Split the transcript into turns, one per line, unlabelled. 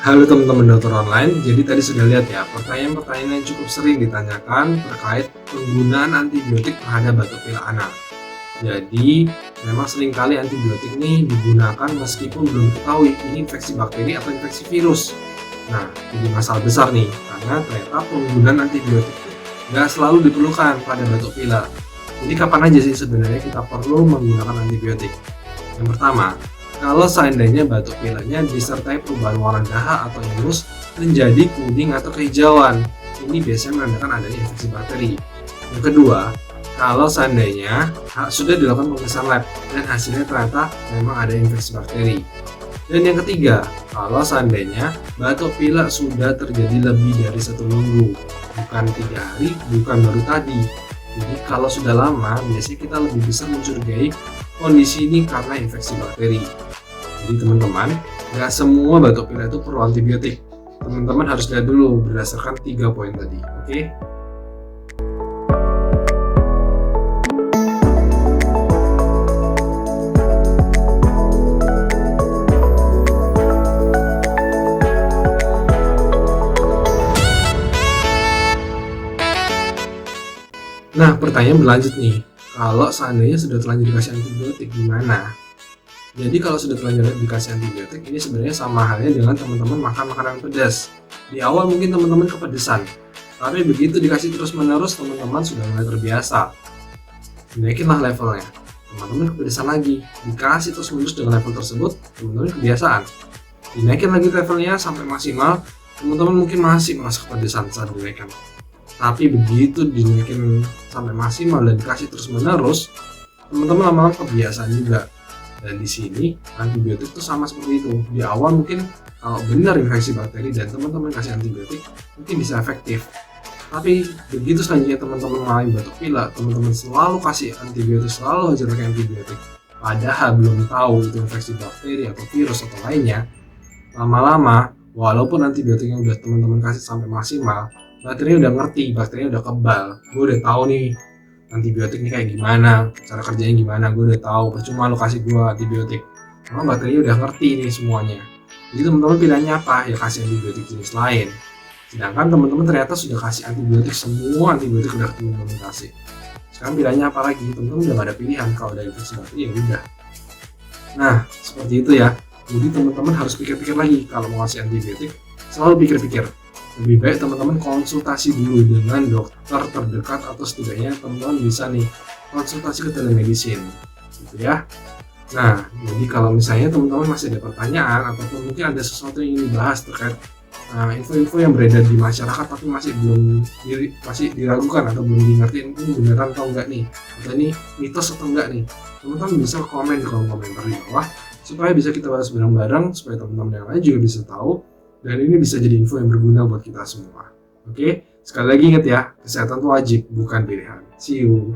Halo teman-teman dokter online, jadi tadi sudah lihat ya pertanyaan-pertanyaan yang cukup sering ditanyakan terkait penggunaan antibiotik terhadap batuk pilek anak. Jadi memang seringkali antibiotik ini digunakan meskipun belum ketahui ini infeksi bakteri atau infeksi virus. Nah, jadi masalah besar nih karena ternyata penggunaan antibiotik nggak selalu diperlukan pada batuk pilek. Jadi kapan aja sih sebenarnya kita perlu menggunakan antibiotik? Yang pertama, kalau seandainya batuk pileknya disertai perubahan warna dahak atau ingus menjadi kuning atau kehijauan, ini biasanya menandakan adanya infeksi bakteri. Yang kedua, kalau seandainya sudah dilakukan pemeriksaan lab dan hasilnya ternyata memang ada infeksi bakteri. Dan yang ketiga, kalau seandainya batuk pilek sudah terjadi lebih dari 1 minggu, bukan 3 hari, bukan baru tadi. Jadi kalau sudah lama, biasanya kita lebih bisa mencurigai kondisi ini karena infeksi bakteri. Jadi teman-teman, nggak semua batuk pilek itu perlu antibiotik. Teman-teman harus lihat dulu berdasarkan 3 poin tadi, oke? Nah, pertanyaan berlanjut nih, kalau seandainya sudah terlanjur dikasih antibiotik gimana? Jadi kalau sudah terlanjur dikasih antibiotik, ini sebenarnya sama halnya dengan teman-teman makan makanan pedas. Di awal mungkin teman-teman kepedesan, tapi begitu dikasih terus-menerus, teman-teman sudah mulai terbiasa. Naikinlah levelnya, teman-teman kepedesan lagi, dikasih terus-menerus dengan level tersebut, teman-teman kebiasaan. Dinaikin lagi levelnya sampai maksimal, teman-teman mungkin masih merasa kepedesan saat dinaikkan. Tapi begitu dinaikin sampai maksimal dan dikasih terus-menerus, teman-teman lama-lama kebiasaan juga. Dan di sini antibiotik itu sama seperti itu. Di awal mungkin kalau benar infeksi bakteri dan teman-teman kasih antibiotik mungkin bisa efektif. Tapi begitu selanjutnya teman-teman mengalami batuk pilek, teman-teman selalu kasih antibiotik, selalu aja pakai antibiotik. Padahal belum tahu itu infeksi bakteri atau virus atau lainnya. Lama-lama, walaupun antibiotiknya udah teman-teman kasih sampai maksimal, bakterinya udah ngerti, bakterinya udah kebal. Gue udah tahu nih antibiotik ini kayak gimana, cara kerjanya gimana, gue udah tahu. Percuma lo kasih gue antibiotik, karena bakterinya udah ngerti nih semuanya. Jadi teman-teman pilihannya apa? Ya kasih antibiotik jenis lain. Sedangkan teman-teman ternyata sudah kasih antibiotik, semua antibiotik udah teman-teman kasih. Sekarang pilihannya apa lagi? Teman-teman udah gak ada pilihan. Kalau ada infeksi bakteri ya udah. Nah, seperti itu ya. Jadi teman-teman harus pikir-pikir lagi kalau mau kasih antibiotik. Selalu pikir-pikir. Lebih baik teman-teman konsultasi dulu dengan dokter terdekat atau setidaknya teman-teman bisa nih konsultasi ke telemedicine gitu ya. Nah, jadi kalau misalnya teman-teman masih ada pertanyaan ataupun mungkin ada sesuatu yang ingin dibahas terkait info-info yang beredar di masyarakat tapi masih diragukan atau belum diingetin ini beneran atau enggak nih, atau ini mitos atau enggak nih, teman-teman bisa komen di kolom komentar di bawah supaya bisa kita bahas bareng-bareng, supaya teman-teman yang lain juga bisa tahu. Dan ini bisa jadi info yang berguna buat kita semua. Oke, sekali lagi ingat ya, kesehatan itu wajib, bukan pilihan. See you.